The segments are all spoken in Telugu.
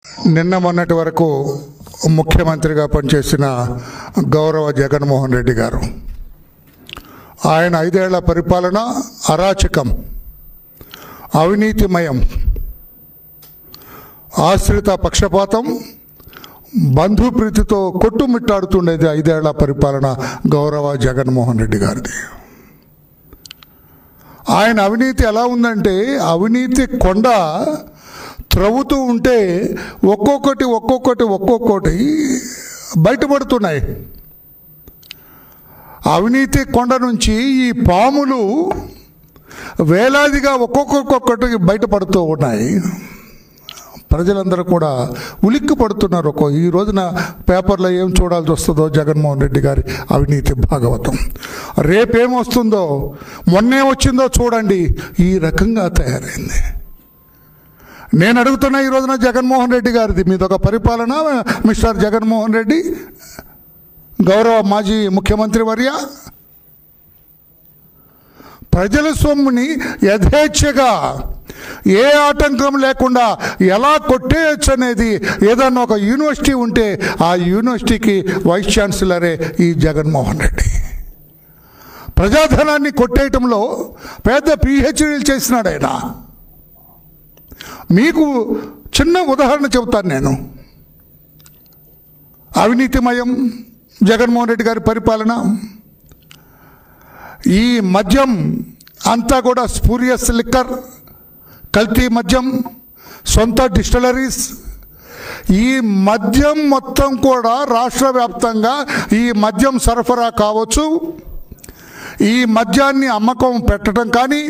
నిన్న మొన్నటి వరకు ముఖ్యమంత్రిగా పనిచేసిన గౌరవ జగన్మోహన్ రెడ్డి గారు ఆయన 5 ఏళ్ల పరిపాలన అరాచకం, అవినీతిమయం, ఆశ్రిత పక్షపాతం, బంధుప్రీతితో కొట్టుమిట్టాడుతుండేది 5 ఏళ్ల పరిపాలన గౌరవ జగన్మోహన్ రెడ్డి గారిది. ఆయన అవినీతి ఎలా ఉందంటే అవినీతి కొండ త్రవ్వుతూ ఉంటే ఒక్కొక్కటి బయటపడుతున్నాయి. అవినీతి కొండ నుంచి ఈ పాములు వేలాదిగా ఒక్కొక్కటి బయటపడుతూ ఉన్నాయి. ప్రజలందరూ కూడా ఉలిక్కి పడుతున్నారు. ఈ రోజున పేపర్లో ఏం చూడాల్సి వస్తుందో జగన్మోహన్ రెడ్డి గారి అవినీతి భాగవతం, రేపేమొస్తుందో, మొన్నే వచ్చిందో చూడండి. ఈ రకంగా తయారైంది. నేను అడుగుతున్నా ఈ రోజున జగన్మోహన్ రెడ్డి గారిది మీదొక పరిపాలన. మిస్టర్ జగన్మోహన్ రెడ్డి, గౌరవ మాజీ ముఖ్యమంత్రి వర్య, ప్రజల సొమ్ముని యథేచ్ఛగా ఏ ఆటంకం లేకుండా ఎలా కొట్టేయచ్చు అనేది ఏదన్నా ఒక యూనివర్సిటీ ఉంటే ఆ యూనివర్సిటీకి వైస్ ఛాన్సలరే ఈ జగన్మోహన్ రెడ్డి. ప్రజాధనాన్ని కొట్టేయటంలో పెద్ద పిహెచ్డీలు చేసినాడు ఆయన. మీకు చిన్న ఉదాహరణ చెబుతాను నేను. అవినీతిమయం జగన్మోహన్ రెడ్డి గారి పరిపాలన. ఈ మద్యం అంతా కూడా స్పూరియస్ లిక్కర్, కల్తీ మద్యం, సొంత డిస్టిలరీస్, ఈ మద్యం మొత్తం కూడా రాష్ట్ర వ్యాప్తంగా ఈ మద్యం సరఫరా కావచ్చు, ఈ మద్యాన్ని అమ్మకం పెట్టడం కానీ,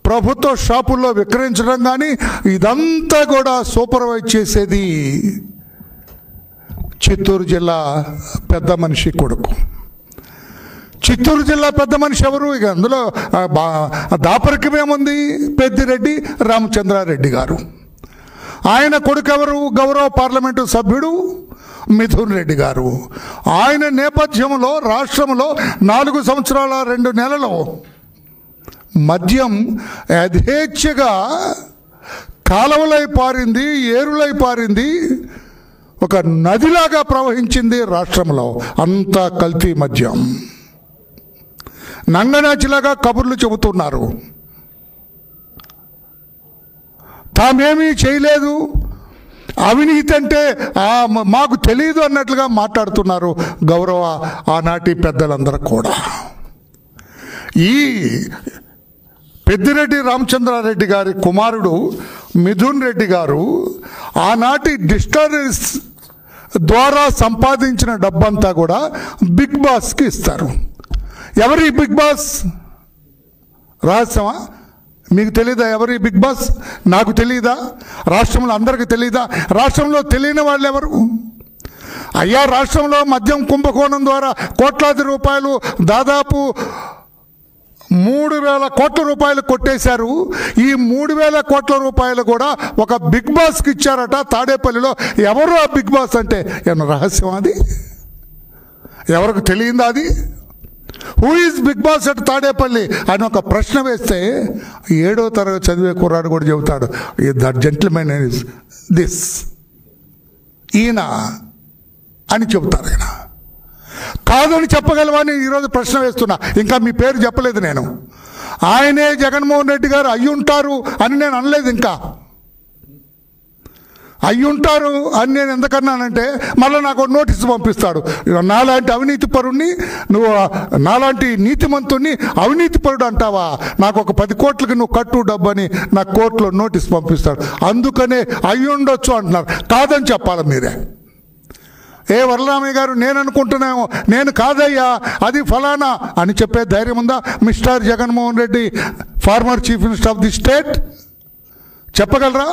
ప్రభుత్వ షాపుల్లో విక్రయించడం కానీ, ఇదంతా కూడా సూపర్వైజ్ చేసేది చిత్తూరు జిల్లా పెద్ద మనిషి కొడుకు. చిత్తూరు జిల్లా పెద్ద మనిషి ఎవరు? ఇక అందులో దాపరికమేముంది? పెద్దిరెడ్డి రామచంద్రారెడ్డి గారు. ఆయన కొడుకు ఎవరు? గౌరవ పార్లమెంటు సభ్యుడు మిథున్ రెడ్డి గారు. ఆయన నేపథ్యంలో రాష్ట్రంలో 4 సంవత్సరాల 2 నెలలు మద్యం యథేచ్ఛగా కాలువలై పారింది, ఏరులై పారింది, ఒక నదిలాగా ప్రవహించింది రాష్ట్రంలో. అంతా కల్తీ మద్యం. నంగనాచిలాగా కబుర్లు చెబుతున్నారు. తామేమీ చేయలేదు, అవినీతి అంటే మాకు తెలియదు అన్నట్లుగా మాట్లాడుతున్నారు గౌరవ ఆనాటి పెద్దలందరూ కూడా. ఈ పెద్దిరెడ్డి రామచంద్రారెడ్డి గారి కుమారుడు మిథున్ రెడ్డి గారు ఆనాటి డిస్టరీస్ ద్వారా సంపాదించిన డబ్బంతా కూడా బిగ్ బాస్కి ఇస్తారు. ఎవరి బిగ్ బాస్? రహస్యమా? మీకు తెలీదా ఎవరి బిగ్ బాస్? నాకు తెలీదా? రాష్ట్రంలో అందరికీ తెలీదా? రాష్ట్రంలో తెలియని వాళ్ళు ఎవరు? అయ్యా, రాష్ట్రంలో మద్యం కుంభకోణం ద్వారా కోట్లాది రూపాయలు, దాదాపు 3,000 కోట్ల రూపాయలు కొట్టేశారు. ఈ 3,000 కోట్ల రూపాయలు కూడా ఒక బిగ్ బాస్కి ఇచ్చారట తాడేపల్లిలో. ఎవరు ఆ బిగ్ బాస్ అంటే? ఏమన్నా రహస్యం అది? ఎవరికి తెలియందా అది? Who is big boss at Tadepalli అని ఒక ప్రశ్న వేస్తే 7వ తరగతి చదివే కుర్రాడు కూడా చెబుతాడు, దట్ జెంటిల్మెన్ ఇస్ దిస్, ఈయన అని చెబుతారు. ఆయన కాదని చెప్పగలవని ఈరోజు ప్రశ్న వేస్తున్నా. ఇంకా మీ పేరు చెప్పలేదు నేను. ఆయనే జగన్మోహన్ రెడ్డి గారు అయ్యుంటారు అని నేను అనలేదు. ఇంకా అయ్యుంటారు అని నేను ఎందుకన్నానంటే మళ్ళీ నాకు నోటీసు పంపిస్తాడు. నాలాంటి అవినీతి పరుణ్ణి నువ్వు, నాలాంటి నీతిమంతుణ్ణి అవినీతి పరుడు అంటావా? నాకు ఒక 10 కోట్లకి నువ్వు కట్టు డబ్బని నాకు కోర్టులో నోటీసు పంపిస్తాడు. అందుకనే అయ్యుండొచ్చు అంటున్నారు. కాదని చెప్పాలి మీరే. వరలరామయ్య గారు నేను అనుకుంటున్నాము, నేను కాదయ్యా అది ఫలానా అని చెప్పే ధైర్యం ఉందా mister Jaganmohan Reddy, former chief minister of the state? చెప్పగలరా?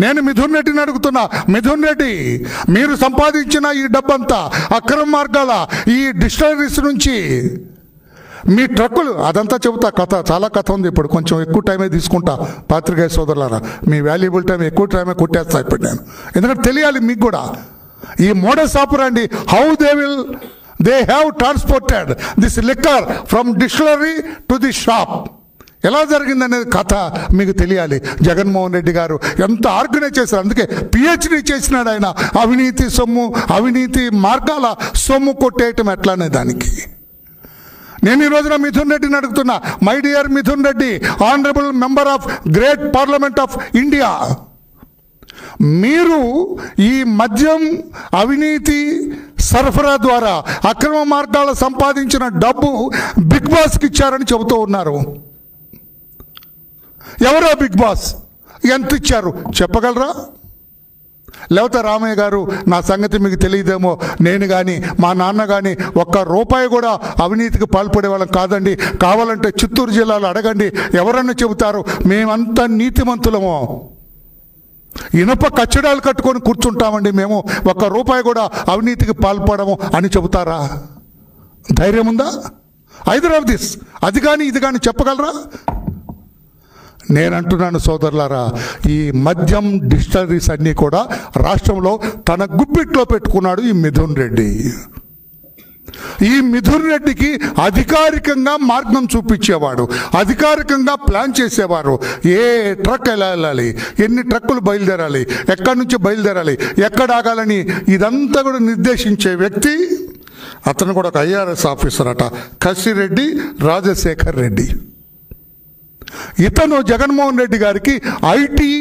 నేను మిథున్ రెడ్డిని అడుగుతున్నా. మిథున్ రెడ్డి, మీరు సంపాదించిన ఈ డబ్బంతా అక్రమ మార్గాల ఈ డిస్టిలరీస్ నుంచి మీ ట్రక్కులు, అదంతా చెబుతా. కథ చాలా కథ ఉంది. ఇప్పుడు కొంచెం ఎక్కువ టైమే తీసుకుంటా పాత్రికేయ సోదరులారా. మీ వాల్యుబుల్ టైం ఎక్కువ టైమే కొట్టేస్తా ఇప్పుడు నేను, ఎందుకంటే తెలియాలి మీకు కూడా ఈ modus ఆపరాండి, how they have transported this liquor from distillery to the shop. ఎలా జరిగిందనేది కథ మీకు తెలియాలి. జగన్మోహన్ రెడ్డి గారు ఎంత ఆర్గనైజ్ చేశారు. అందుకే పిహెచ్డి చేసినాడు ఆయన. అవినీతి సొమ్ము, అవినీతి మార్గాల సొమ్ము కొట్టేయటం ఎట్లా అనే దానికి. నేను ఈ రోజున మిథున్ రెడ్డిని అడుగుతున్నా, my dear Mithun Reddy, honourable member of great parliament of India, మీరు ఈ మద్యం అవినీతి సరఫరా ద్వారా అక్రమ మార్గాల సంపాదించిన డబ్బు బిగ్ బాస్కి ఇచ్చారని చెబుతూ ఉన్నారు. ఎవరో బిగ్ బాస్, ఎంత ఇచ్చారు చెప్పగలరా? లేకపోతే రామయ్య గారు, నా సంగతి మీకు తెలియదేమో, నేను కానీ మా నాన్న కానీ ఒక్క రూపాయి కూడా అవినీతికి పాల్పడే వాళ్ళం కాదండి, కావాలంటే చిత్తూరు జిల్లాలో అడగండి, ఎవరన్నా చెబుతారు మేమంతా నీతిమంతులము, ఇనుప కచ్చడాలు కట్టుకొని కూర్చుంటామండి మేము, ఒక్క రూపాయి కూడా అవినీతికి పాల్పడము అని చెబుతారా? ధైర్యం ఉందా? ఐదర్ ఆఫ్ దిస్, అది కానీ ఇది కానీ చెప్పగలరా? నేనంటున్నాను సోదరులారా, ఈ మద్యం డిస్టిలరీస్ అన్నీ కూడా రాష్ట్రంలో తన గుప్పిట్లో పెట్టుకున్నాడు ఈ మిథున్ రెడ్డి. ఈ మిథున్ రెడ్డికి అధికారికంగా మార్గం చూపించేవాడు, అధికారికంగా ప్లాన్ చేసేవారు. ఏ ట్రక్ ఎలా వెళ్ళాలి, ఎన్ని ట్రక్కులు బయలుదేరాలి, ఎక్కడి నుంచి బయలుదేరాలి, ఎక్కడ ఆగాలని ఇదంతా కూడా నిర్దేశించే వ్యక్తి. అతను కూడా ఒక ఐఆర్ఎస్ ఆఫీసర్ అట, కసిరెడ్డి రాజశేఖర్ రెడ్డి. ఇతను జగన్మోహన్ రెడ్డి గారికి ఐటీ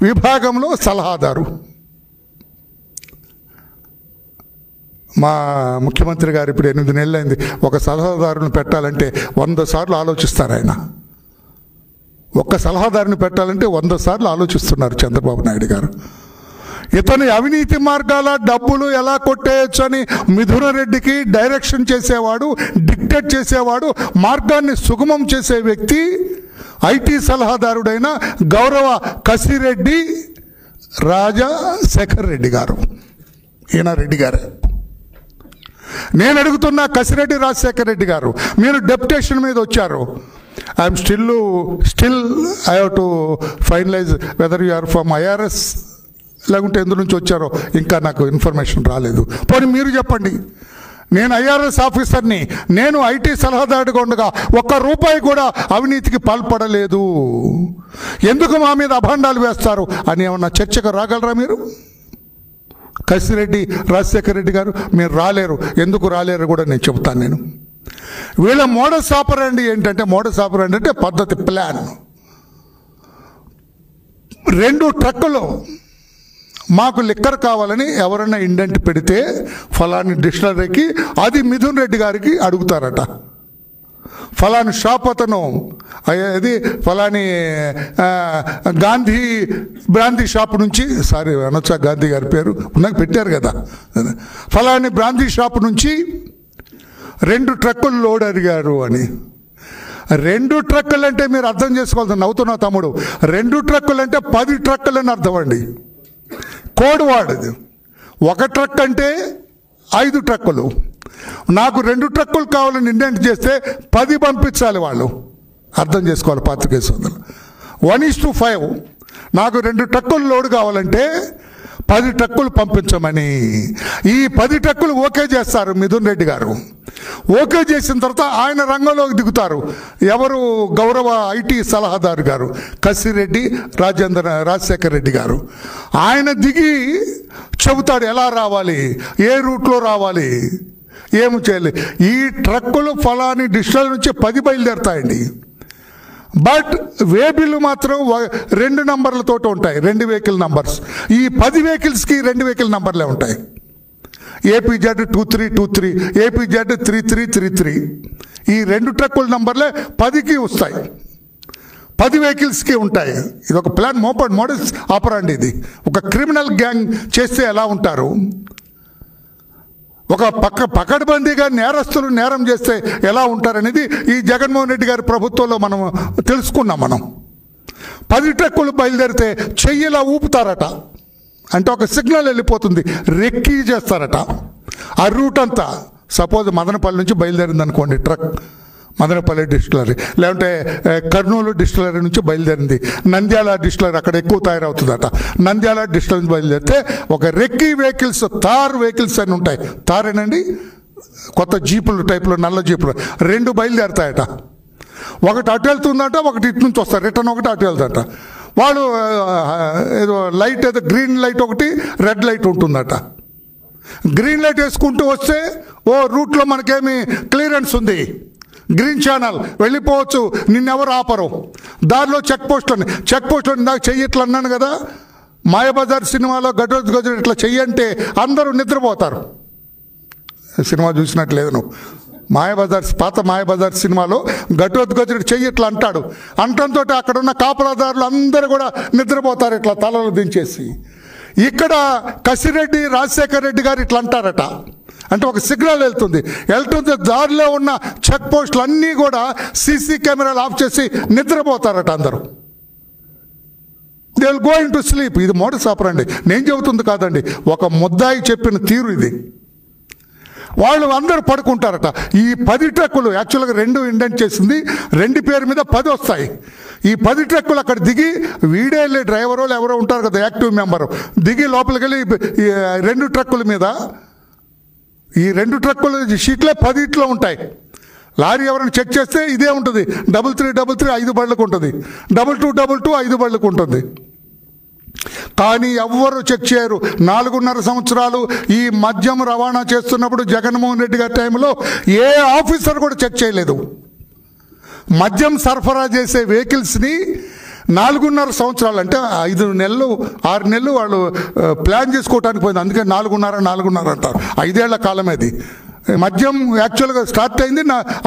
విభాగంలో సలహాదారు. మా ముఖ్యమంత్రి గారు ఇప్పుడు 8 నెలలైంది, ఒక సలహాదారుని పెట్టాలంటే 100 సార్లు ఆలోచిస్తారు ఆయన. ఒక్క సలహాదారుని పెట్టాలంటే 100 సార్లు ఆలోచిస్తున్నారు చంద్రబాబు నాయుడు గారు. ఇతని అవినీతి మార్గాల డబ్బులు ఎలా కొట్టేయచ్చు అని మిథున రెడ్డికి డైరెక్షన్ చేసేవాడు, డిక్టేట్ చేసేవాడు, మార్గాన్ని సుగమం చేసే వ్యక్తి ఐటీ సలహాదారుడైన గౌరవ కసిరెడ్డి రాజశేఖర్ రెడ్డి గారు. ఈయన రెడ్డి గారు. నేను అడుగుతున్నా, కసిరెడ్డి రాజశేఖర్ రెడ్డి గారు, మీరు డెప్యుటేషన్ మీద వచ్చారు. I'm still I have to finalise whether you are from IRS లేకుంటే ఎందు నుంచి వచ్చారో ఇంకా నాకు ఇన్ఫర్మేషన్ రాలేదు. పోనీ మీరు చెప్పండి. నేను ఐఆర్ఎస్ ఆఫీసర్ని, నేను ఐటీ సలహాదారుడిగా ఉండగా ఒక్క రూపాయి కూడా అవినీతికి పాల్పడలేదు, ఎందుకు మా మీద అభాండాలు వేస్తారు అని ఏమన్నా చర్చకు రాగలరా మీరు? కసిరెడ్డి రాజశేఖర్ రెడ్డి గారు, మీరు రాలేరు. ఎందుకు రాలేరు కూడా నేను చెబుతాను. నేను వీళ్ళ మోడస్ ఆపరండి ఏంటంటే, మోడస్ ఆపరండి అంటే పద్ధతి, ప్లాన్. 2 ట్రక్కులు మాకు లిక్కర్ కావాలని ఎవరైనా ఇండెంట్ పెడితే ఫలాని డిస్టిలరీకి, అది మిథున్ రెడ్డి గారికి అడుగుతారట. ఫలాని షాప్ అతను, అది ఫలాని గాంధీ బ్రాందీ షాప్ నుంచి, సారీ అనొచ్చా గాంధీ గారి పేరు నాకు పెట్టారు కదా, ఫలాని బ్రాందీ షాప్ నుంచి 2 ట్రక్కులు లోడ్ అడిగారు అని. 2 ట్రక్కులు అంటే మీరు అర్థం చేసుకోవాలి, నవ్వుతున్నావు తమ్ముడు. 2 ట్రక్కులు అంటే 10 ట్రక్కులు అని అర్థం అండి. కోడ్ వాడదు. 1 ట్రక్ అంటే 5 ట్రక్కులు. నాకు 2 ట్రక్కులు కావాలని ఇండెంట్ చేస్తే 10 పంపించాలి వాళ్ళు. అర్థం చేసుకోవాలి పాత్రికేయ సోదరులు. 1:5. నాకు 2 ట్రక్కులు లోడ్ కావాలంటే 10 ట్రక్కులు పంపించమని. ఈ 10 ట్రక్కులు ఓకే చేస్తారు మిథున్ రెడ్డి గారు. ఓకే చేసిన తర్వాత ఆయన రంగంలోకి దిగుతారు. ఎవరు? గౌరవ ఐటీ సలహాదారు గారు కసిరెడ్డి రాజశేఖర్ రెడ్డి గారు. ఆయన దిగి చెబుతాడు ఎలా రావాలి, ఏ రూట్లో రావాలి, ఏమి చేయాలి. ఈ ట్రక్కులు ఫలాని డిస్టిలరీ నుంచి 10 బయలుదేరుతాయండి. బట్ వేబిల్లు మాత్రం 2 నంబర్లతో ఉంటాయి, 2 వెహికల్ నంబర్స్. ఈ 10 వెహికల్స్కి 2 వెహికల్ నంబర్లే ఉంటాయి. ఏపీజెడ్ 2323, ఏపీజెడ్ 3333. ఈ 2 ట్రక్కుల నంబర్లే 10కి వస్తాయి, 10 వెహికల్స్కి ఉంటాయి. ఇది ఒక ప్లాన్, మోడల్స్ ఆపరండి. ఇది ఒక క్రిమినల్ గ్యాంగ్ చేస్తే ఎలా ఉంటారు, ఒక పకడ్బందీగా నేరస్తులు నేరం చేస్తే ఎలా ఉంటారనేది ఈ జగన్మోహన్ రెడ్డి గారి ప్రభుత్వంలో మనం తెలుసుకున్నాం. మనం 10 ట్రక్కులు బయలుదేరితే చెయ్యిలా ఊపుతారట, అంటే ఒక సిగ్నల్ వెళ్ళిపోతుంది, రెక్కీ చేస్తారట. ఆ రూట్ అంతా సపోజ్ మదనపల్లి నుంచి బయలుదేరింది అనుకోండి ట్రక్, మదనపల్లి డిస్టిలరీ, లేదంటే కర్నూలు డిస్టిలరీ నుంచి బయలుదేరింది, నంద్యాల డిస్టిలరీ అక్కడ ఎక్కువ తయారవుతుందట, నంద్యాల డిస్టిలరీ నుంచి బయలుదేరితే ఒక రెక్కీ వెహికల్స్, తార్ వెహికల్స్ అని ఉంటాయి, తారేనండి కొత్త జీపులు టైపులో, నల్ల జీపులు 2 బయలుదేరుతాయట. ఒకటి అటు వెళ్తుందంట, ఒకటి ఇటు నుంచి వస్తారు, రిటర్న్ ఒకటి అటు వెళ్తుందట. వాళ్ళు ఏదో లైట్, ఏదో గ్రీన్ లైట్ ఒకటి, రెడ్ లైట్ ఉంటుందట. గ్రీన్ లైట్ వేసుకుంటూ వస్తే ఓ రూట్లో మనకేమి క్లియరెన్స్ ఉంది, గ్రీన్ ఛానల్, వెళ్ళిపోవచ్చు, నిన్నెవరు ఆపరు. దారిలో చెక్ పోస్ట్లో నాకు చెయ్యట్లు అన్నాను కదా, మాయాబజార్ సినిమాలో గజోత్ ఇట్లా చెయ్యంటే అందరూ నిద్రపోతారు. సినిమా చూసినట్లేదు నువ్వు. పాత మాయాబజార్ సినిమాలో ఘటోద్గజుడు చెయ్యి ఇట్లా అంటాడు. అంటంతో అక్కడ ఉన్న కాపలాదారులు అందరూ కూడా నిద్రపోతారు ఇట్లా తలలు దించేసి. ఇక్కడ కసిరెడ్డి రాజశేఖర్ రెడ్డి గారు ఇట్లా అంటారట. అంటే ఒక సిగ్నల్ వెళ్తుంది, దారిలో ఉన్న చెక్ పోస్టులు అన్నీ కూడా సీసీ కెమెరాలు ఆఫ్ చేసి నిద్రపోతారట అందరూ. They will go in to sleep. ఇది మోడస్ ఆపరండి, నేను చెబుతుంది కాదండి, ఒక ముద్దాయి చెప్పిన తీరు ఇది. వాళ్ళు అందరూ పడుకుంటారట. ఈ 10 ట్రక్కులు యాక్చువల్గా 2 ఇండెంట్ చేసింది, 2 పేరు మీద 10 వస్తాయి. ఈ 10 ట్రక్కులు అక్కడ దిగి, వీడే డ్రైవరు ఎవరో ఉంటారు కదా, యాక్టివ్ మెంబరు, దిగి లోపలికి వెళ్ళి 2 ట్రక్కుల మీద, ఈ 2 ట్రక్కుల షీట్లే 10 ఇట్లో ఉంటాయి. లారీ ఎవరైనా చెక్ చేస్తే ఇదే ఉంటుంది, 3333 5 బళ్ళకు ఉంటుంది, 2222 5 బళ్ళకు ఉంటుంది. కానీ ఎవ్వరు చెక్ చేయరు. 4.5 సంవత్సరాలు ఈ మద్యం రవాణా చేస్తున్నప్పుడు జగన్మోహన్ రెడ్డి గారి టైంలో ఏ ఆఫీసర్ కూడా చెక్ చేయలేదు. మద్యం సరఫరా చేసే వెహికల్స్ని 4.5 సంవత్సరాలు, అంటే 5 నెలలు 6 నెలలు వాళ్ళు ప్లాన్ చేసుకోవడానికి పోయింది. అందుకే 4.5 అంటారు. 5 ఏళ్ల కాలం అది. మద్యం యాక్చువల్గా స్టార్ట్ అయింది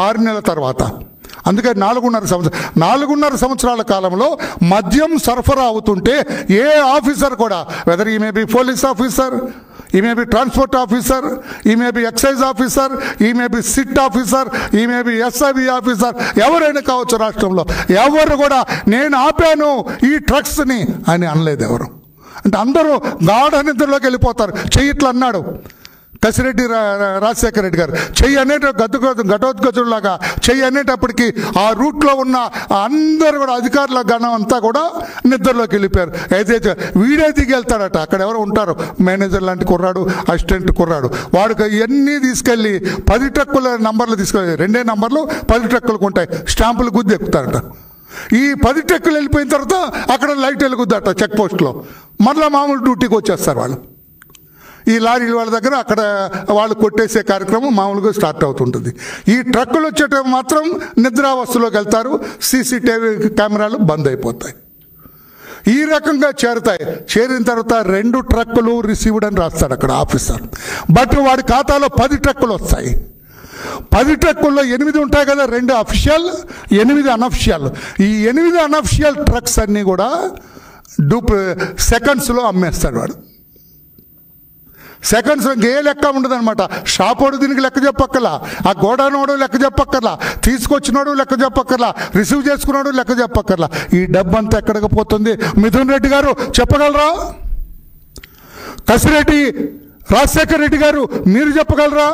6 నెలల తర్వాత. అందుకే 4.5 సంవత్సరాల కాలంలో మద్యం సరఫరా అవుతుంటే ఏ ఆఫీసర్ కూడా, వెదర్ ఈ మే బి పోలీస్ ఆఫీసర్, ఈ మే బి ట్రాన్స్పోర్ట్ ఆఫీసర్, ఈ మే బి ఎక్సైజ్ ఆఫీసర్, ఈ మే బి సిట్ ఆఫీసర్, ఈ మే బి ఎస్ఐబి ఆఫీసర్, ఎవరైనా కావచ్చు రాష్ట్రంలో, ఎవరు కూడా నేను ఆపాను ఈ ట్రక్స్ని అని అనలేదు ఎవరు. అంటే అందరూ గాఢ నిద్రలోకి వెళ్ళిపోతారు. చెయ్యిట్లు అన్నాడు కసిరెడ్డి రాజశేఖర రెడ్డి గారు. చెయ్యి అనేట ఘటోద్గజులాగా చెయ్యి అనేటప్పటికీ ఆ రూట్లో ఉన్న అందరూ కూడా అధికారుల గణం అంతా కూడా నిద్రలోకి వెళ్ళిపోయారు. అయితే వీడే దిగి వెళ్తాడట. అక్కడ ఎవరు ఉంటారు, మేనేజర్ లాంటి కుర్రాడు, అసిస్టెంట్ కుర్రాడు, వాడికి ఇవన్నీ తీసుకెళ్ళి 10 ట్రక్కుల నంబర్లు తీసుకెళ్ళి, 2 నంబర్లు 10 ట్రక్కులకు ఉంటాయి, స్టాంపులు గుద్ది ఎక్కుతారట. ఈ 10 ట్రక్కులు వెళ్ళిపోయిన తర్వాత అక్కడ లైట్ వెలుగుద్దట చెక్ పోస్ట్లో. మళ్ళీ మామూలు డ్యూటీకి వచ్చేస్తారు వాళ్ళు. ఈ లారీల వాళ్ళ దగ్గర అక్కడ వాళ్ళు కొట్టేసే కార్యక్రమం మామూలుగా స్టార్ట్ అవుతుంటుంది. ఈ ట్రక్కులు వచ్చేటప్పుడు మాత్రం నిద్రావస్థలోకి వెళ్తారు, సీసీటీవీ కెమెరాలు బంద్ అయిపోతాయి. ఈ రకంగా చేరుతాయి. చేరిన తర్వాత 2 ట్రక్కులు రిసీవ్డ్ అని రాస్తాడు అక్కడ ఆఫీసర్. బట్ వాడి ఖాతాలో 10 ట్రక్కులు వస్తాయి. 10 ట్రక్కుల్లో 8 ఉంటాయి కదా, 2 అఫిషియల్, 8 అనఫిషియల్. ఈ 8 అనఫిషియల్ ట్రక్స్ అన్నీ కూడా సెకండ్స్లో అమ్మేస్తాడు వాడు. సెకండ్స్ ఏ లెక్క ఉండదు అనమాట. షాపోడు దీనికి లెక్క చెప్పక్కర్లా, ఆ గోడానోడు లెక్క చెప్పక్కర్లా, తీసుకొచ్చినోడు లెక్క చెప్పక్కర్లా, రిసీవ్ చేసుకున్నాడు లెక్క చెప్పక్కర్లా. ఈ డబ్బంతా ఎక్కడికి పోతుంది? మిథున్ రెడ్డి గారు చెప్పగలరా? కసిరెడ్డి రాజశేఖర రెడ్డి గారు మీరు చెప్పగలరా?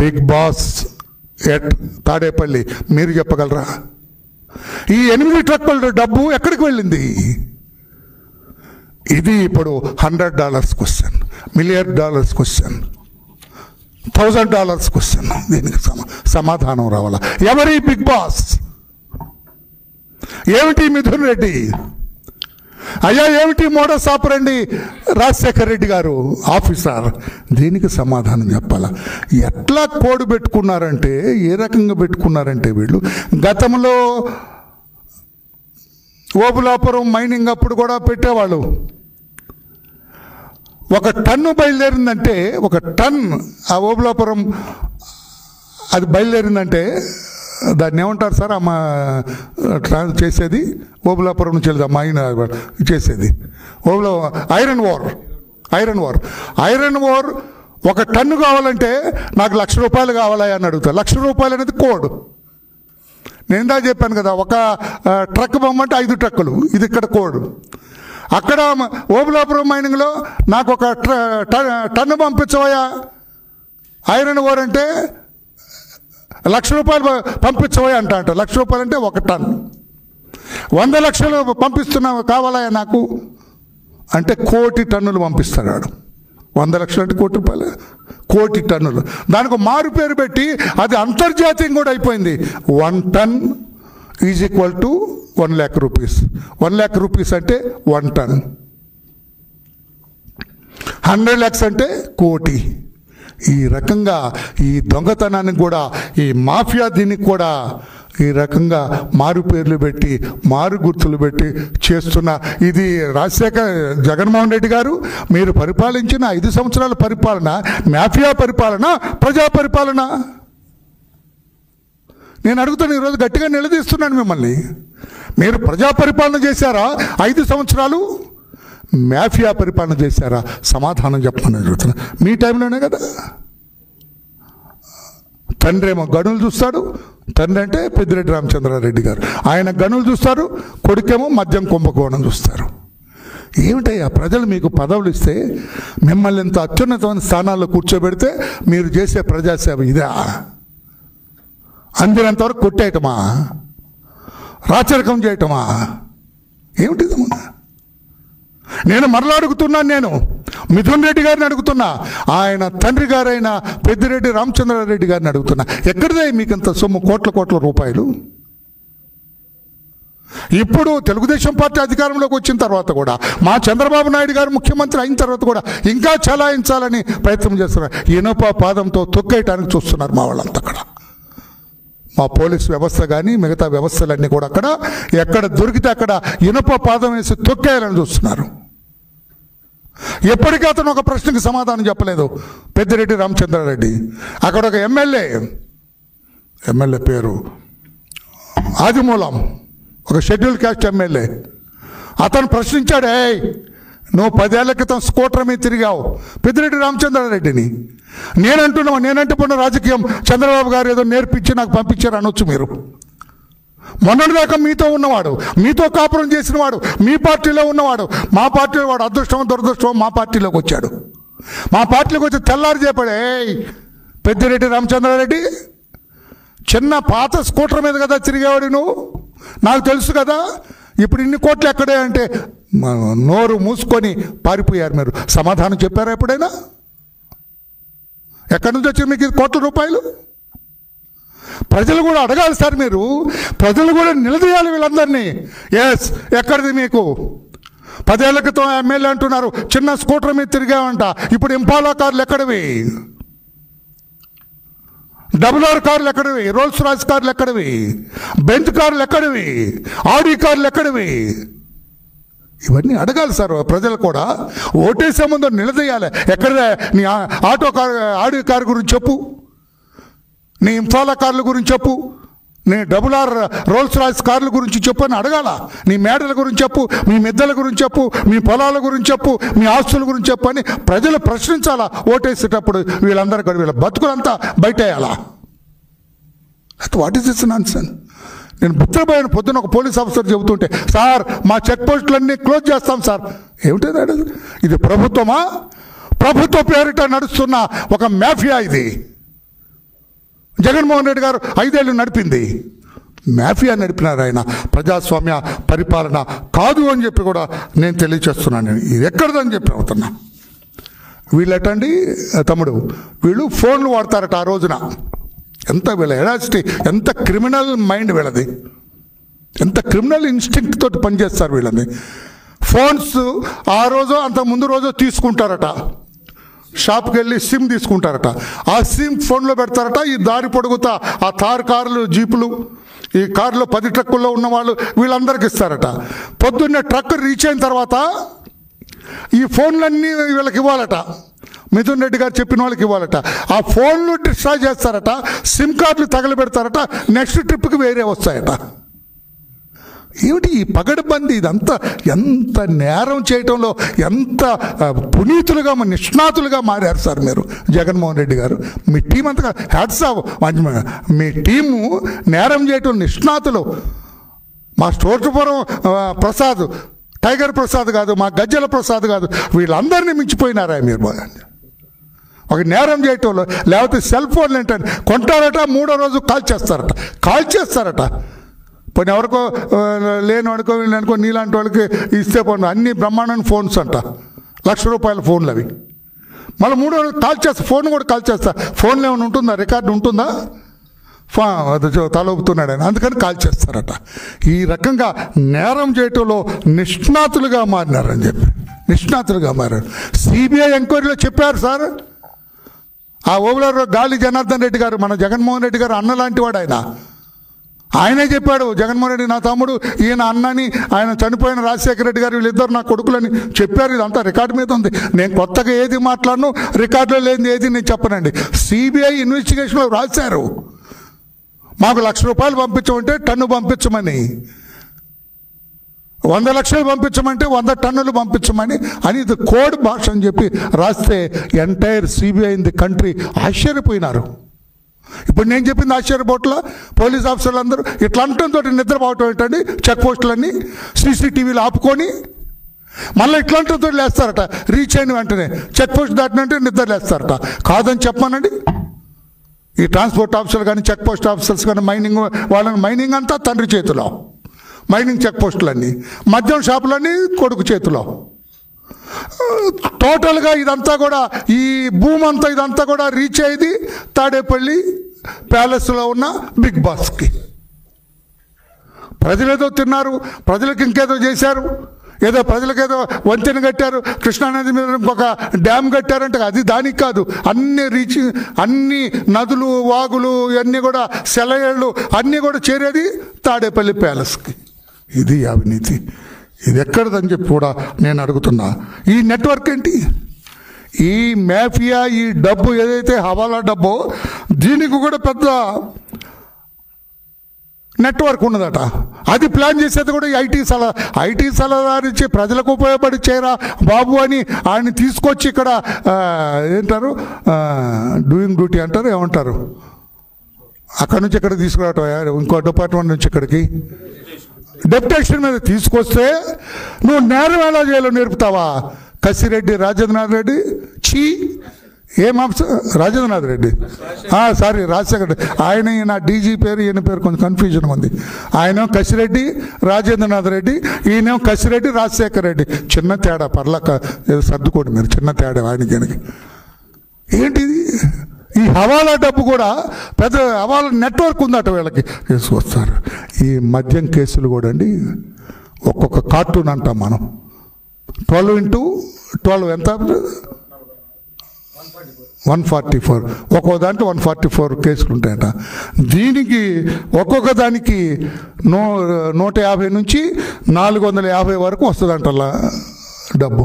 బిగ్ బాస్ ఎట్ తాడేపల్లి మీరు చెప్పగలరా? ఈ 8 ట్రక్కుల డబ్బు ఎక్కడికి వెళ్ళింది? ఇది ఇప్పుడు $100 క్వశ్చన్, $1 మిలియన్ క్వశ్చన్, $1000 క్వశ్చన్. దీనికి సమాధానం రావాలా? ఎవరి బిగ్ బాస్? ఏమిటి మిథున్ రెడ్డి? అయ్యా ఏమిటి మోడస్ ఆపరండి రాజశేఖర రెడ్డి గారు ఆఫీసర్? దీనికి సమాధానం చెప్పాలా? ఎట్లా కోడ్ పెట్టుకున్నారంటే, ఏ రకంగా పెట్టుకున్నారంటే వీళ్ళు గతంలో ఓబులాపురం మైనింగ్ అప్పుడు కూడా పెట్టేవాళ్ళు. 1 టన్ను బయలుదేరిందంటే, 1 టన్ ఆ ఓబులాపురం అది బయలుదేరిందంటే దాన్ని ఏమంటారు సార్? అమ్మ చేసేది ఓబులాపురం నుంచి వెళ్దాం మైన్ చేసేది ఐరన్ ఓర్. 1 టన్ను కావాలంటే నాకు ₹1,00,000 కావాలా అని అడుగుతా. ₹1,00,000 అనేది కోడ్. నేను దా చెప్పాను కదా, 1 ట్రక్ బొమ్మంటే 5 ట్రక్కులు, ఇది ఇక్కడ కోడ్. అక్కడ ఓబులాపురం మైనింగ్లో నాకు 1 టన్ను పంపించవయా ఐరన్ ఓర్ అంటే ₹1,00,000 పంపించవయా అంట. ₹1,00,000 అంటే 1 టన్. 100 లక్షలు పంపిస్తున్నావు కావాలా నాకు అంటే 1,00,00,000 టన్నులు పంపిస్తాడు. 100 లక్షలు అంటే కోటి రూపాయలు, కోటి టన్నులు. దానికి మారు పేరు పెట్టి అది అంతర్జాతీయం కూడా అయిపోయింది. 1 ton is equal to 1 lakh rupees. 1 lakh rupees అంటే 1 ton. 100 lakhs అంటే కోటి. ఈ రకంగా ఈ దొంగతనానికి కూడా, ఈ మాఫియా దీనికి కూడా ఈ రకంగా మారు పేర్లు పెట్టి, మారు గుర్తులు పెట్టి చేస్తున్న ఇది జగన్మోహన్ రెడ్డి గారు మీరు పరిపాలించిన 5 సంవత్సరాల పరిపాలన మాఫియా పరిపాలన, ప్రజా పరిపాలన? నేను అడుగుతాను, ఈరోజు గట్టిగా నిలదీస్తున్నాను మిమ్మల్ని. మీరు ప్రజా పరిపాలన చేశారా 5 సంవత్సరాలు? మాఫియా పరిపాలన చేశారా? సమాధానం చెప్పమని అడుగుతున్నా. మీ టైంలోనే కదా. తండ్రి ఏమో గనులు చూస్తాడు, తండ్రి అంటే పెద్దిరెడ్డి రామచంద్రారెడ్డి గారు, ఆయన గనులు చూస్తారు, కొడుకేమో మద్యం కుంభకోణం చూస్తారు. ఏమిటయ్యా, ప్రజలు మీకు పదవులు ఇస్తే, మిమ్మల్ని ఇంత అత్యున్నతమైన స్థానాల్లో కూర్చోబెడితే మీరు చేసే ప్రజాసేవ ఇదా? అందినంతవరకు కొట్టేయటమా? రాచరికం చేయటమా? ఏమిటిది? నేను మరలా అడుగుతున్నాను, నేను మిథున్ రెడ్డి గారిని అడుగుతున్నా, ఆయన తండ్రి గారైన పెద్దిరెడ్డి రామచంద్రారెడ్డి గారిని అడుగుతున్నా, ఎక్కడిదే మీకంత సొమ్ము? కోట్ల రూపాయలు. ఇప్పుడు తెలుగుదేశం పార్టీ అధికారంలోకి వచ్చిన తర్వాత కూడా, మా చంద్రబాబు నాయుడు గారు ముఖ్యమంత్రి అయిన తర్వాత కూడా ఇంకా చలాయించాలని ప్రయత్నం చేస్తున్నారు. ఇనుప పాదంతో తొక్కేయటానికి చూస్తున్నారు మా వాళ్ళంతా. అక్కడ మా పోలీస్ వ్యవస్థ కానీ మిగతా వ్యవస్థలన్నీ కూడా అక్కడ ఎక్కడ దొరికితే అక్కడ ఇనుప పాదం వేసి తొక్కేయాలని చూస్తున్నారు. ఎప్పటికీ అతను ఒక ప్రశ్నకి సమాధానం చెప్పలేదు పెద్దిరెడ్డి రామచంద్రారెడ్డి. అక్కడ ఒక ఎమ్మెల్యే పేరు ఆదిమూలం, ఒక షెడ్యూల్ క్యాస్ట్ ఎమ్మెల్యే, అతను ప్రశ్నించాడు, నువ్వు 10 ఏళ్ల క్రితం స్కూటర్ మీద తిరిగావు పెద్దిరెడ్డి రామచంద్రారెడ్డిని. నేనంటే పోయిన రాజకీయం చంద్రబాబు గారు ఏదో నేర్పించి నాకు పంపించారు అనొచ్చు మీరు. మొన్నటిదాకా మీతో ఉన్నవాడు, మీతో కాపురం చేసిన వాడు, మీ పార్టీలో ఉన్నవాడు, మా పార్టీలో వాడు అదృష్టం దురదృష్టం మా పార్టీలోకి వచ్చాడు. మా పార్టీలోకి వచ్చి తెల్లారి చెప్పాడు, పెద్దిరెడ్డి రామచంద్రారెడ్డి చిన్న పాత స్కూటర్ మీద కదా తిరిగేవాడు నువ్వు, నాకు తెలుసు కదా, ఇప్పుడు ఇన్ని కోట్లు ఎక్కడే అంటే నోరు మూసుకొని పారిపోయారు. మీరు సమాధానం చెప్పారా ఎప్పుడైనా? ఎక్కడి నుంచి వచ్చి మీకు కోట్ల రూపాయలు? ప్రజలు కూడా అడగాలి సార్, మీరు ప్రజలు కూడా నిలదీయాలి వీళ్ళందరినీ. ఎక్కడిది మీకు? 10 ఏళ్ల క్రితం ఎమ్మెల్యే అంటున్నారు చిన్న స్కూటర్ మీద తిరిగామంట, ఇప్పుడు ఇంపాలా కార్లు ఎక్కడివి? WR కార్లు ఎక్కడివి? రోల్స్ రాయ్స్ కార్లు ఎక్కడివి? బెంజ్ కార్లు ఎక్కడివి? ఆడి కార్లు ఎక్కడివి? ఇవన్నీ అడగాలి సార్ ప్రజలు కూడా. ఓటేసే ముందు నిలదీయాలి. ఎక్కడే నీ ఆడి కారు గురించి చెప్పు, నీ ఇంఫాలా కార్ల గురించి చెప్పు, నీ WR రోల్స్ రాయ్స్ కార్ల గురించి చెప్పు అని అడగాల. నీ మేడల గురించి చెప్పు, మీ మిద్దెల గురించి చెప్పు, మీ పొలాల గురించి చెప్పు, మీ ఆస్తుల గురించి చెప్పు అని ప్రజలు ప్రశ్నించాలా ఓటేసేటప్పుడు. వీళ్ళందరూ కూడా వీళ్ళ బతుకులంతా బయటేయాలా? What is this nonsense? నేను బుత్తరపోయిన పొద్దున ఒక పోలీస్ ఆఫీసర్ చెబుతుంటే, సార్ మా చెక్ పోస్టులన్నీ క్లోజ్ చేస్తాం సార్. ఏమిటి ఇది? ప్రభుత్వమా? ప్రభుత్వ పేరిట నడుస్తున్న ఒక మాఫియా ఇది. జగన్మోహన్ రెడ్డి గారు 5 ఏళ్ళు నడిపింది మాఫియా నడిపినారు. ఆయన ప్రజాస్వామ్య పరిపాలన కాదు అని చెప్పి కూడా నేను తెలియచేస్తున్నాను. ఇది ఎక్కడదని చెప్పి అవుతున్నా. వీళ్ళటండి తమ్ముడు, వీళ్ళు ఫోన్లు వాడతారట ఆ రోజున. ఎంత వీళ్ళ ఎడాసిటీ, ఎంత క్రిమినల్ మైండ్ వీళ్ళది, ఎంత క్రిమినల్ ఇన్స్టింక్ట్ తోటి పనిచేస్తారు వీళ్ళని. ఫోన్స్ ఆ రోజు అంత ముందు రోజు తీసుకుంటారట, షాప్కి వెళ్ళి సిమ్ తీసుకుంటారట, ఆ సిమ్ ఫోన్లో పెడతారట. ఈ దారి పొడుగుతా ఆ తార్ కార్లు జీపులు, ఈ కారులో 10 ట్రక్కుల్లో ఉన్నవాళ్ళు వీళ్ళందరికీ ఇస్తారట. పొద్దున్నే ట్రక్ రీచ్ అయిన తర్వాత ఈ ఫోన్లన్నీ వీళ్ళకి ఇవ్వాలట, మిథున్ రెడ్డి గారు చెప్పిన వాళ్ళకి ఇవ్వాలట. ఆ ఫోన్లు డిస్ట్రాయ్ చేస్తారట, సిమ్ కార్డులు తగలబెడతారట, నెక్స్ట్ ట్రిప్కి వేరే వస్తాయట. ఏమిటి ఈ పగడబంది? ఇదంతా ఎంత నేరం చేయటంలో ఎంత పునీతులుగా నిష్ణాతులుగా మారారు సార్ మీరు జగన్మోహన్ రెడ్డి గారు. మీ టీం అంతగా హ్యాట్స్ ఆఫ్. మీ టీము నేరం చేయటం నిష్ణాతులు. మా స్టోర్పురం ప్రసాద్, టైగర్ ప్రసాద్ కాదు, మా గజ్జల ప్రసాద్ కాదు, వీళ్ళందరినీ మించిపోయినారా మీరు? ఒక నేరం చేయటంలో. లేకపోతే సెల్ ఫోన్లు ఏంటంటే కొంటారట, 3వ రోజు కాల్ చేస్తారట. పోనీ ఎవరికో లేని వాడుకో వీళ్ళని అనుకో నీలాంటి వాళ్ళకి ఇస్తే పోను. అన్ని బ్రహ్మాండమైన ఫోన్స్ అంట, 1,00,000 రూపాయల ఫోన్లు అవి. మళ్ళీ 3 రోజులు కాల్ చేస్తా, ఫోన్ కూడా కాల్ చేస్తా. ఫోన్లో ఏమైనా ఉంటుందా, రికార్డు ఉంటుందా? తలొప్పుతున్నాడు ఆయన, అందుకని కాల్ చేస్తారట. ఈ రకంగా నేరం చేయటంలో నిష్ణాతులుగా మారినారని చెప్పి, నిష్ణాతులుగా మారారు. సిబిఐ ఎంక్వైరీలో చెప్పారు సార్. ఆ ఓబులర్ గాలి జనార్దన్ రెడ్డి గారు, మన జగన్మోహన్ రెడ్డి గారు అన్న లాంటి వాడు ఆయనే చెప్పాడు. జగన్మోహన్ రెడ్డి నా తమ్ముడు, ఈయన అన్నని, ఆయన చనిపోయిన రాజశేఖర రెడ్డి గారు వీళ్ళిద్దరు నా కొడుకులని చెప్పారు. ఇదంతా రికార్డు మీద ఉంది. నేను కొత్తగా ఏది మాట్లాడను, రికార్డులో లేనిది ఏది నేను చెప్పనండి. సిబిఐ ఇన్వెస్టిగేషన్లో రాశారు, మాకు ₹1,00,000 పంపించమంటే టన్ను పంపించమని, 100 లక్షలు పంపించమంటే 100 టన్నులు పంపించమని అని, ఇది కోడ్ భాష అని చెప్పి రాస్తే entire CBI in the country ఆశ్చర్యపోయినారు. ఇప్పుడు నేను చెప్పింది ఆశ్చర్యపోట్ల పోలీస్ ఆఫీసర్లు అందరూ ఇట్లా అంటంతో నిద్రపోవటం ఏంటండి? చెక్ పోస్టులన్నీ సీసీటీవీలు ఆపుకొని మళ్ళీ ఇట్లాంటితో లేస్తారట. రీచ్ అయిన వెంటనే చెక్ పోస్ట్ దాటినంటే నిద్ర లేస్తారట. కాదని చెప్పానండి. ఈ ట్రాన్స్పోర్ట్ ఆఫీసర్లు కానీ, చెక్ పోస్ట్ ఆఫీసర్స్ కానీ, మైనింగ్ వాళ్ళని, మైనింగ్ అంతా తండ్రి చేతిలో, మైనింగ్ చెక్ పోస్టులన్నీ, మద్యం షాపులన్నీ కొడుకు చేతిలో. టోటల్గా ఇదంతా కూడా, ఈ భూమి అంతా ఇదంతా కూడా రీచ్ అయ్యేది తాడేపల్లి ప్యాలెస్లో ఉన్న బిగ్ బాస్కి. ప్రజలేదో తిన్నారు, ప్రజలకు ఇంకేదో చేశారు, ఏదో ప్రజలకేదో వంతెన కట్టారు, కృష్ణానది మీద ఒక డ్యామ్ కట్టారంటే అది దానికి కాదు. అన్ని నదులు, వాగులు ఇవన్నీ కూడా, సెలయేళ్ళు అన్నీ కూడా చేరేది తాడేపల్లి ప్యాలెస్కి. ఇది అవినీతి. ఇది ఎక్కడదని చెప్పి కూడా నేను అడుగుతున్నా. ఈ నెట్వర్క్ ఏంటి? ఈ మాఫియా, ఈ డబ్బు ఏదైతే హవాలా డబ్బో, దీనికి కూడా పెద్ద నెట్వర్క్ ఉన్నదట. అది ప్లాన్ చేసేది కూడా ఐటీ సలహాదారిచ్చి ప్రజలకు ఉపయోగపడి చేయరా బాబు అని ఆయన్ని తీసుకొచ్చి ఇక్కడ ఏంటారు, డూయింగ్ డ్యూటీ అంటారు, ఏమంటారు, అక్కడి నుంచి ఇక్కడ తీసుకురావటం, ఇంకో డిపార్ట్మెంట్ నుంచి ఇక్కడికి డెప్యుటేషన్ మీద తీసుకొస్తే నువ్వు నేరం ఎలా చేయాలో నేర్పుతావా? కసిరెడ్డి రాజేంద్రనాథ్ రెడ్డి, ఏం ఆఫీసర్ రాజేంద్రనాథ్ రెడ్డి, సారీ రాజశేఖర రెడ్డి, ఆయన ఈయన డీజీ పేరు, ఈయన పేరు కొంచెం కన్ఫ్యూజన్ ఉంది. ఆయన కసిరెడ్డి రాజేంద్రనాథ్ రెడ్డి, ఈయన కసిరెడ్డి రాజశేఖర రెడ్డి. చిన్న తేడా, పర్లక ఏదో సర్దుకోండి మీరు, చిన్న తేడా ఆయనకి. ఏంటిది? ఈ హవాలా డబ్బు కూడా పెద్ద హవాలా నెట్వర్క్ ఉందట వీళ్ళకి, తీసుకొస్తారు. ఈ మద్యం కేసులు కూడా అండి, ఒక్కొక్క కార్టూన్ అంటాం మనం, 12 into 12 ఎంత? 144. ఒక్కో దాంట్లో 144 కేసులు ఉంటాయట. దీనికి ఒక్కొక్క దానికి 150 నుంచి 450 వరకు వస్తుందంట డబ్బు.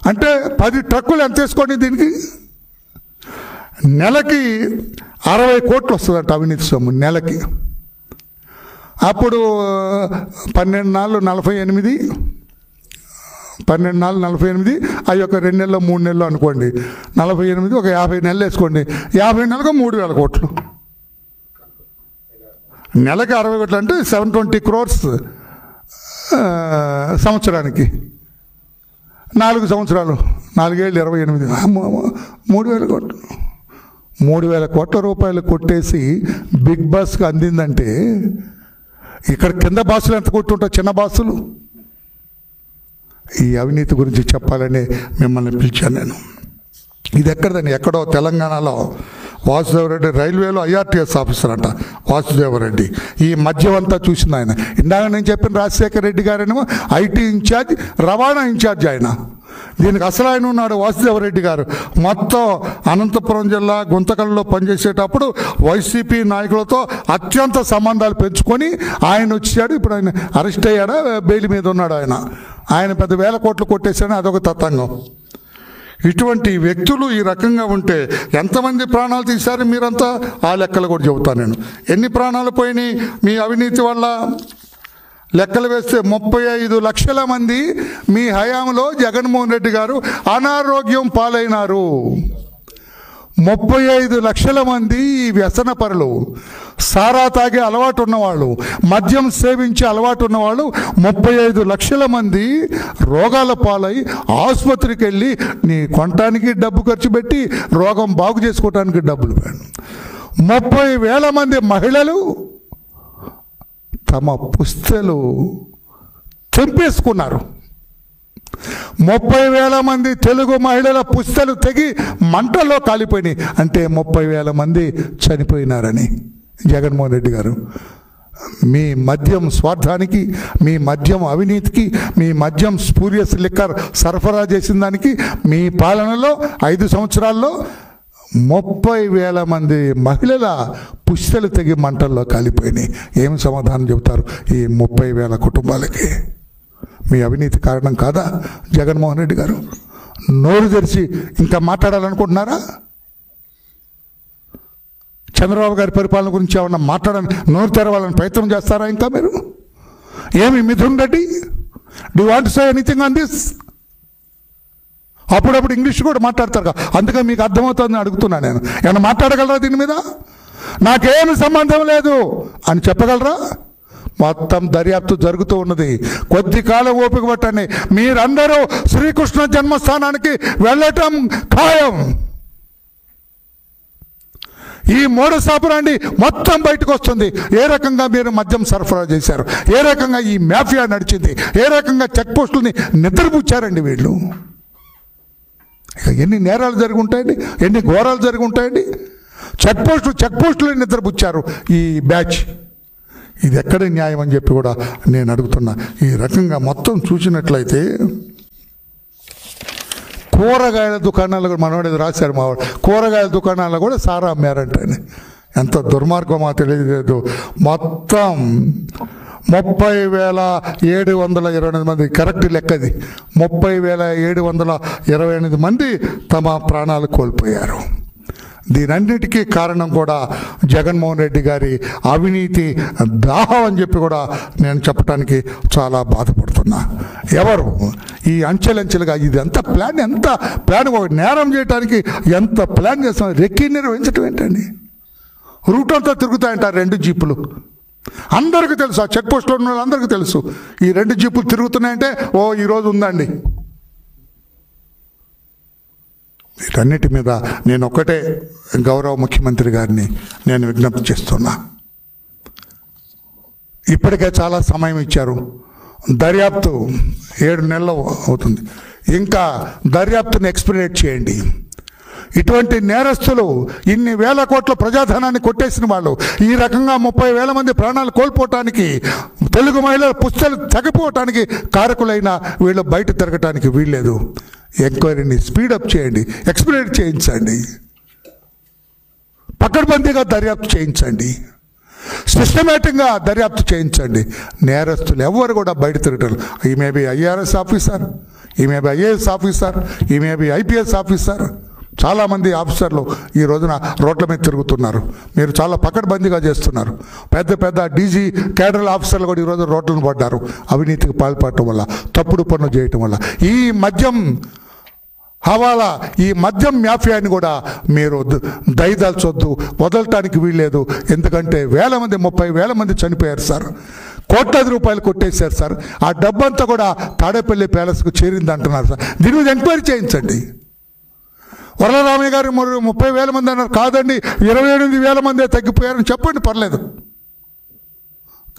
అంటే 10 ట్రక్కులు ఎంత వేసుకోండి దీనికి? నెలకి 60 కోట్లు వస్తుందంట అవినీతి సొమ్ము నెలకి. అప్పుడు 12 నాళ్ళు 48, 12 నాళ్ళు 48, అవి ఒక 2 నెలలు 3 నెలలు అనుకోండి, 48, ఒక 50 నెలలు వేసుకోండి, 50 నెలలకు 3,000 కోట్లు. నెలకి 60 కోట్లు అంటే 720 crores సంవత్సరానికి. 4 సంవత్సరాలు, 4 ఏళ్ళు 28, 3,000 కోట్లు. 3,000 కోట్ల రూపాయలు కొట్టేసి బిగ్ బాస్కి అందిందంటే, ఇక్కడ కింద బాసులు ఎంత కొట్టుంటారు, చిన్న బాసులు. ఈ అవినీతి గురించి చెప్పాలని మిమ్మల్ని పిలిచాను నేను. ఇది ఎక్కడదని, ఎక్కడో తెలంగాణలో వాసుదేవరెడ్డి రైల్వేలో IRTS ఆఫీసర్ అంట వాసుదేవరెడ్డి. ఈ మద్యం అంతా చూసింది ఆయన. ఇందాక నేను చెప్పిన రాజశేఖర రెడ్డి గారేమో IT ఇన్ఛార్జ్, రవాణా ఇన్ఛార్జ్ ఆయన. దీనికి అసలు ఆయన ఉన్నాడు వాసుదేవరెడ్డి గారు. మొత్తం అనంతపురం జిల్లా గుంతకల్లో పనిచేసేటప్పుడు వైసీపీ నాయకులతో అత్యంత సంబంధాలు పెంచుకొని ఆయన వచ్చాడు. ఇప్పుడు ఆయన అరెస్ట్ అయ్యాడా, బెయిల్ మీద ఉన్నాడు ఆయన పెద్ద 1000 కోట్లు కొట్టేశాడు. అదొక తతంగం. ఇటువంటి వ్యక్తులు ఈ రకంగా ఉంటే ఎంతమంది ప్రాణాలు తీశారు మీరంతా? ఆ లెక్కలు కూడా చెబుతాను నేను. ఎన్ని ప్రాణాలు పోయినాయి మీ అవినీతి వల్ల? లెక్కలు వేస్తే 35 లక్షల మంది మీ హయాంలో జగన్మోహన్ రెడ్డి గారు అనారోగ్యం పాలైనారు. 35 లక్షల మంది ఈ వ్యసన పరులు, సారా తాగే అలవాటు ఉన్నవాళ్ళు, మద్యం సేవించే అలవాటు ఉన్నవాళ్ళు 35 లక్షల మంది రోగాల పాలై ఆసుపత్రికి వెళ్ళి నీ కొనటానికి డబ్బు ఖర్చు పెట్టి రోగం బాగు చేసుకోవటానికి డబ్బులు పెట్టు. 30,000 మంది మహిళలు తమ పుస్తలు తెంపేసుకున్నారు. 30,000 మంది తెలుగు మహిళల పుస్తలు తెగి మంటల్లో కాలిపోయినాయి. అంటే 30,000 మంది చనిపోయినారని. జగన్మోహన్ రెడ్డి గారు, మీ మద్యం స్వార్థానికి, మీ మద్యం అవినీతికి, మీ మద్యం స్పూరియస్ లిక్కర్ సరఫరా చేసిన దానికి మీ పాలనలో 5 సంవత్సరాల్లో 30,000 మంది మహిళల పుస్తలు తెగి మంటల్లో కాలిపోయినాయి. ఏం సమాధానం చెబుతారు ఈ 30,000 కుటుంబాలకి? మీ అవినీతి కారణం కాదా జగన్మోహన్ రెడ్డి గారు? నోరు తెరిచి ఇంకా మాట్లాడాలనుకుంటున్నారా? చంద్రబాబు గారి పరిపాలన గురించి ఏమన్నా మాట్లాడాలని, నోరు తెరవాలని ప్రయత్నం చేస్తారా ఇంకా మీరు? ఏమి Mithun Reddy, do you want to say anything on this? అప్పుడప్పుడు ఇంగ్లీష్ కూడా మాట్లాడతారు కదా, అందుకే మీకు అర్థమవుతుందని అడుగుతున్నా నేను. ఏమన్నా మాట్లాడగలరా దీని మీద? నాకేమి సంబంధం లేదు అని చెప్పగలరా? మొత్తం దర్యాప్తు జరుగుతూ ఉన్నది. కొద్ది కాలం ఓపిక పట్టండి. మీరందరూ శ్రీకృష్ణ జన్మస్థానానికి వెళ్ళటం ఖాయం. ఈ మోడస్ ఆపరాండి మొత్తం బయటకు వస్తుంది. ఏ రకంగా మీరు మద్యం సరఫరా చేశారు, ఏ రకంగా ఈ మాఫియా నడిచింది, ఏ రకంగా చెక్ పోస్టులని నిద్రపుచ్చారండి వీళ్ళు. ఇక ఎన్ని నేరాలు జరిగి ఉంటాయండి, ఎన్ని ఘోరాలు జరిగి ఉంటాయండి. చెక్ పోస్టులు నిద్రపుచ్చారు ఈ బ్యాచ్. ఇది ఎక్కడ న్యాయం అని చెప్పి కూడా నేను అడుగుతున్నా. ఈ రకంగా మొత్తం చూసినట్లయితే కూరగాయల దుకాణాలు కూడా, మనవాడు రాశారు మావాడు, కూరగాయల దుకాణాల్లో కూడా సారా అమ్మారంటండి. ఎంత దుర్మార్గమో తెలియదు. మొత్తం 30,728 మంది, కరెక్ట్ లెక్కది, 30,728 మంది తమ ప్రాణాలు కోల్పోయారు. దీనన్నిటికీ కారణం కూడా జగన్మోహన్ రెడ్డి గారి అవినీతి దాహం అని చెప్పి కూడా నేను చెప్పడానికి చాలా బాధపడుతున్నా. ఎవరు ఈ అంచెలంచెలుగా ఎంత ప్లాన్ ఒక నేరం చేయడానికి ఎంత ప్లాన్ చేస్తాం? రెక్కి నిర్వహించడం ఏంటండి? రూట్ అంతా తిరుగుతాయంటారు 2 జీపులు. అందరికీ తెలుసు, ఆ చెక్ పోస్ట్లో ఉన్న వాళ్ళందరికీ తెలుసు ఈ 2 జీపులు తిరుగుతున్నాయంటే ఓ ఈరోజు ఉందండి. వీటన్నిటి మీద నేను ఒక్కటే గౌరవ ముఖ్యమంత్రి గారిని నేను విజ్ఞప్తి చేస్తున్నా. ఇప్పటికే చాలా సమయం ఇచ్చారు. దర్యాప్తు 7 నెలలు అవుతుంది. ఇంకా దర్యాప్తుని ఎక్స్పీరియట్ చేయండి. ఇటువంటి నేరస్తులు, ఇన్ని వేల కోట్ల ప్రజాధనాన్ని కొట్టేసిన వాళ్ళు, ఈ రకంగా 30,000 మంది ప్రాణాలు కోల్పోవటానికి, తెలుగు మహిళల పుస్తలు తగ్గిపోవటానికి కారకులైన వీళ్ళు బయట తిరగటానికి వీల్లేదు. ఎంక్వైరీని స్పీడప్ చేయండి, ఎక్స్పీరియట్ చేయించండి, పకడ్బందీగా దర్యాప్తు చేయించండి, సిస్టమేటిక్గా దర్యాప్తు చేయించండి. నేరస్తులు ఎవరు కూడా బయట తిరగటం, ఈ మే బి IRS ఆఫీసర్, ఈ మే బి IAS ఆఫీసర్, ఈ మే బి IPS ఆఫీసర్, చాలామంది ఆఫీసర్లు ఈ రోజున రోడ్ల మీద తిరుగుతున్నారు. మీరు చాలా పకడ్బందీగా చేస్తున్నారు. పెద్ద డీజీ కేడర్ ఆఫీసర్లు కూడా ఈరోజు రోడ్లను పడ్డారు అవినీతికి పాల్పడటం వల్ల, తప్పుడు పనులు చేయటం వల్ల. ఈ మద్యం హవాలా, ఈ మద్యం మాఫియాని కూడా మీరు దయదాల్చొద్దు, వదలటానికి వీల్లేదు. ఎందుకంటే 30,000 మంది చనిపోయారు సార్, కోట్లాది రూపాయలు కొట్టేశారు సార్. ఆ డబ్బంతా కూడా తాడేపల్లి ప్యాలెస్కు చేరింది అంటున్నారు సార్. దీని మీద ఎంక్వైరీ చేయించండి. వరలరామయ్య గారు 30,000 మంది అన్నారు, కాదండి 28,000 మందే తగ్గిపోయారని చెప్పండి, పర్లేదు.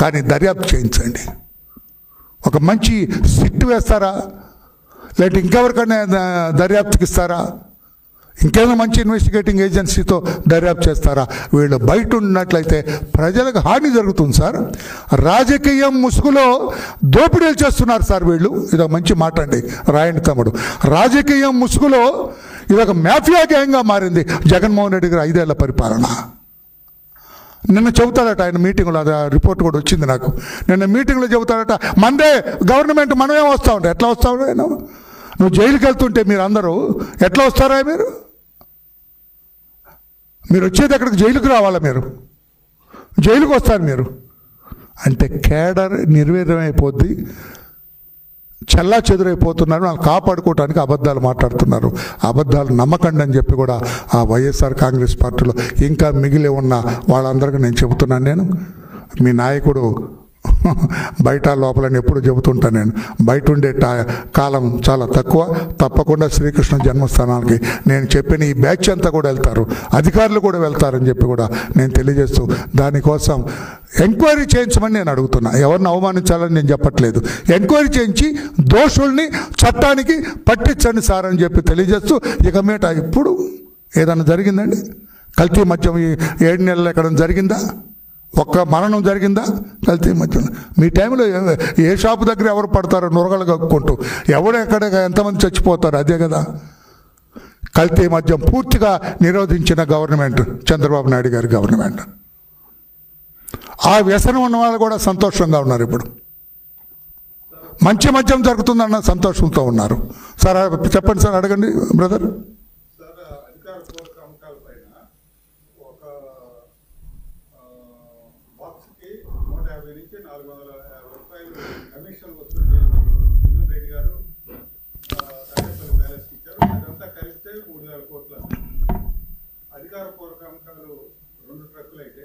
కానీ దర్యాప్తు చేయించండి. ఒక మంచి సిట్ వేస్తారా, లేదంటే ఇంకెవరికైనా దర్యాప్తుకి ఇస్తారా, ఇంకేమైనా మంచి ఇన్వెస్టిగేటింగ్ ఏజెన్సీతో దర్యాప్తు చేస్తారా? వీళ్ళు బయట ఉన్నట్లయితే ప్రజలకు హాని జరుగుతుంది సార్. రాజకీయం ముసుగులో దోపిడీలు చేస్తున్నారు సార్ వీళ్ళు. ఇది ఒక మంచి మాట అండి, రాయండి తమ్ముడు. రాజకీయం ముసుగులో ఇది ఒక మాఫియా గ్యాంగ్గా మారింది జగన్మోహన్ రెడ్డి గారు 5 ఏళ్ల పరిపాలన. నిన్న చెబుతాడట ఆయన మీటింగ్లో, అది రిపోర్ట్ కూడా వచ్చింది నాకు. నిన్న మీటింగ్లో చెబుతాడట, మందే గవర్నమెంట్, మనమే వస్తూ ఉంటాం. ఎట్లా వస్తావు? నువ్వు జైలుకి వెళ్తుంటే మీరు అందరూ ఎట్లా వస్తారా? మీరు వచ్చేది ఎక్కడికి? జైలుకు రావాలా? మీరు జైలుకు వస్తారు మీరు అంటే కేడర్ నిర్వీర్యమైపోద్ది, చల్లా చెదురైపోతున్నారు. వాళ్ళు కాపాడుకోవడానికి అబద్ధాలు మాట్లాడుతున్నారు. అబద్ధాలు నమ్మకండి అని చెప్పి కూడా ఆ వైఎస్ఆర్ కాంగ్రెస్ పార్టీలో ఇంకా మిగిలి ఉన్న వాళ్ళందరికీ నేను చెబుతున్నాను. మీ నాయకుడు బయట లోపలని ఎప్పుడు చెబుతుంటాను నేను. బయట ఉండే కాలం చాలా తక్కువ. తప్పకుండా శ్రీకృష్ణ జన్మస్థానానికి నేను చెప్పిన ఈ బ్యాచ్ అంతా కూడా వెళ్తారు, అధికారులు కూడా వెళ్తారని చెప్పి కూడా నేను తెలియజేస్తూ దానికోసం ఎంక్వైరీ చేయించమని నేను అడుగుతున్నా. ఎవరిని అవమానించాలని నేను చెప్పట్లేదు. ఎంక్వైరీ చేయించి దోషుల్ని చట్టానికి పట్టించండి సార్ అని చెప్పి తెలియజేస్తూ, ఇక మీట ఇప్పుడు ఏదన్నా జరిగిందండి? కల్తీ మద్యం ఈ 7 నెలలు ఎక్కడ జరిగిందా? ఒక్క మరణం జరిగిందా కల్తీ మద్యం? మీ టైంలో ఏ షాపు దగ్గర ఎవరు పడతారో నురగలు కక్కుంటూ, ఎక్కడ ఎంతమంది చచ్చిపోతారు? అదే కదా. కల్తీ మద్యం పూర్తిగా నిరోధించిన గవర్నమెంట్ చంద్రబాబు నాయుడు గారి గవర్నమెంట్. ఆ వ్యసనం ఉన్న వాళ్ళు కూడా సంతోషంగా ఉన్నారు. ఇప్పుడు మంచి మద్యం జరుగుతుందన్న సంతోషంతో ఉన్నారు. సార్ చెప్పండి సార్, అడగండి బ్రదర్. అధికారపూర్వక అమ్మకాలు 2 ట్రక్కులు అయితే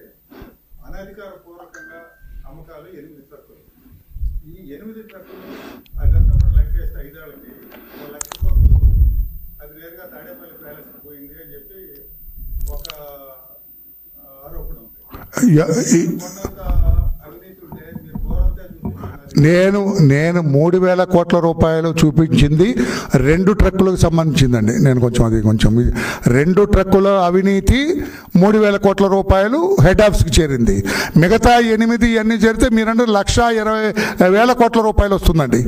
అనధికారపూర్వకంగా అమ్మకాలు 8 ట్రక్కులు. ఈ 8 ట్రక్కులు అదంతా కూడా లెక్కేస్తే 5 ఏళ్ళకి 1 లక్ష కోట్లు అది నేరుగా తాడేపల్లి ప్యాలెస్కి పోయింది అని చెప్పి ఒక ఆరోపణ ఉంది. అవినీతి ఉంటే మీరు ఘోరంగా నేను 3,000 కోట్ల రూపాయలు చూపించింది 2 ట్రక్కులకు సంబంధించిందండి. నేను కొంచెం 2 ట్రక్కుల అవినీతి 3,000 కోట్ల రూపాయలు హెడ్ ఆఫీస్కి చేరింది. మిగతా 8 ఇవన్నీ చేరితే మీరంటే 1,20,000 కోట్ల రూపాయలు వస్తుందండి.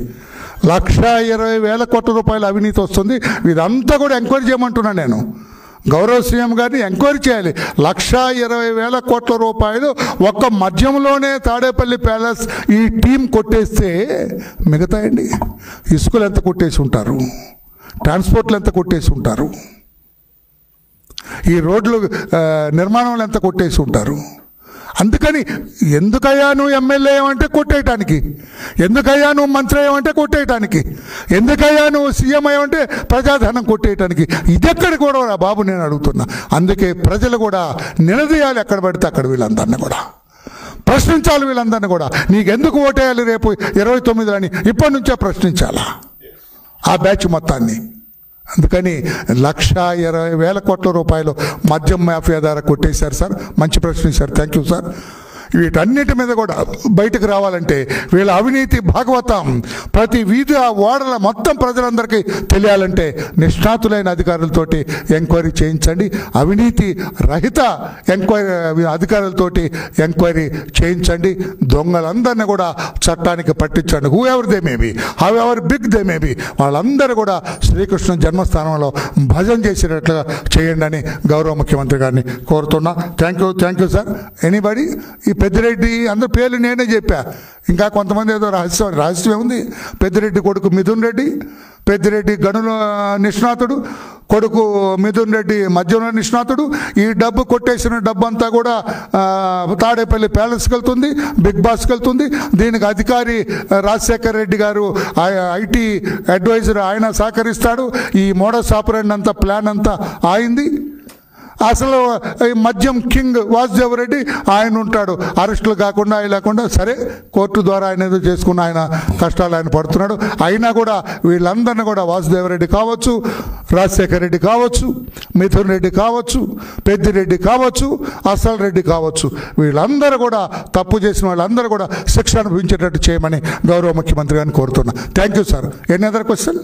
1,20,000 కోట్ల రూపాయల అవినీతి వస్తుంది. ఇదంతా కూడా ఎంక్వైరీ చేయమంటున్నాను నేను. గౌరవ సీఎం గారిని ఎంక్వైరీ చేయాలి. 1,20,000 కోట్ల రూపాయలు ఒక్క మద్యంలోనే తాడేపల్లి ప్యాలెస్ ఈ టీం కొట్టేస్తే మిగతా అండి ఇసుకలు ఎంత కొట్టేసి ఉంటారు, ట్రాన్స్పోర్ట్లు ఎంత కొట్టేసి ఉంటారు, ఈ రోడ్లు నిర్మాణంలో ఎంత కొట్టేసి ఉంటారు. అందుకని ఎందుకయ్యా నువ్వు ఎమ్మెల్యే ఏమంటే కొట్టేయటానికి, ఎందుకయ్యా నువ్వు మంత్రి ఏమంటే కొట్టేయటానికి, ఎందుకయ్యా నువ్వు సీఎం ఏమంటే ప్రజాధనం కొట్టేయటానికి. ఇదెక్కడ కూడా బాబు నేను అడుగుతున్నా. అందుకే ప్రజలు కూడా నిలదీయాలి, ఎక్కడ పడితే అక్కడ వీళ్ళందరినీ కూడా ప్రశ్నించాలి. వీళ్ళందరినీ కూడా నీకెందుకు ఓటేయాలి రేపు 29 అని ఇప్పటి నుంచే ప్రశ్నించాలా ఆ బ్యాచ్ మొత్తాన్ని. అందుకని 1,20,000 కోట్ల రూపాయలు మద్యం మాఫియా ద్వారా కొట్టేశారు సార్. మంచి ప్రశ్న సార్, థ్యాంక్ యూ సార్. వీటన్నిటి మీద కూడా బయటకు రావాలంటే వీళ్ళ అవినీతి భాగవతం ప్రతి వీధి వాడల మొత్తం ప్రజలందరికీ తెలియాలంటే నిష్ణాతులైన అధికారులతోటి ఎంక్వైరీ చేయించండి. అవినీతి రహిత అధికారులతోటి ఎంక్వైరీ చేయించండి. దొంగలందరినీ కూడా చట్టానికి పట్టించండి. Whoever they may be, however big they may be, వాళ్ళందరూ కూడా శ్రీకృష్ణ జన్మస్థానంలో భజన చేసేటట్లుగా చేయండి అని గౌరవ ముఖ్యమంత్రి గారిని కోరుతున్నా. Thank you sir. ఎనీబడి ఈ పెద్దిరెడ్డి అందరి పేర్లు నేనే చెప్పా. ఇంకా కొంతమంది ఏదో రహస్యం ఉంది. పెద్దిరెడ్డి కొడుకు మిథున్ రెడ్డి, పెద్దిరెడ్డి గనుల నిష్ణాతుడు, కొడుకు మిథున్ రెడ్డి మద్యంలో నిష్ణాతుడు. ఈ డబ్బు కొట్టేసిన డబ్బు అంతా కూడా తాడేపల్లి ప్యాలెస్కి వెళ్తుంది, బిగ్ బాస్కి వెళ్తుంది. దీనికి అధికారి రాజశేఖర్ రెడ్డి గారు ఐటీ అడ్వైజర్, ఆయన సహకరిస్తాడు. ఈ మోడస్ ఆపరెండ్ అంతా ప్లాన్ అంతా ఆయింది. అసలు మద్యం కింగ్ వాసుదేవ్ రెడ్డి ఆయన ఉంటాడు. అరెస్టులు కాకుండా అవి లేకుండా సరే కోర్టు ద్వారా ఆయన ఏదో చేసుకున్న ఆయన కష్టాలు ఆయన పడుతున్నాడు. అయినా కూడా వీళ్ళందరినీ కూడా వాసుదేవ్ రెడ్డి కావచ్చు, రాజశేఖర్ రెడ్డి కావచ్చు, మిథున్ రెడ్డి కావచ్చు, పెద్దిరెడ్డి కావచ్చు, అసల్ రెడ్డి కావచ్చు, వీళ్ళందరూ కూడా తప్పు చేసిన వాళ్ళందరూ కూడా శిక్ష అనుభవించేటట్టు చేయమని గౌరవ ముఖ్యమంత్రి గారిని కోరుతున్నా. Thank you sir. Any other question?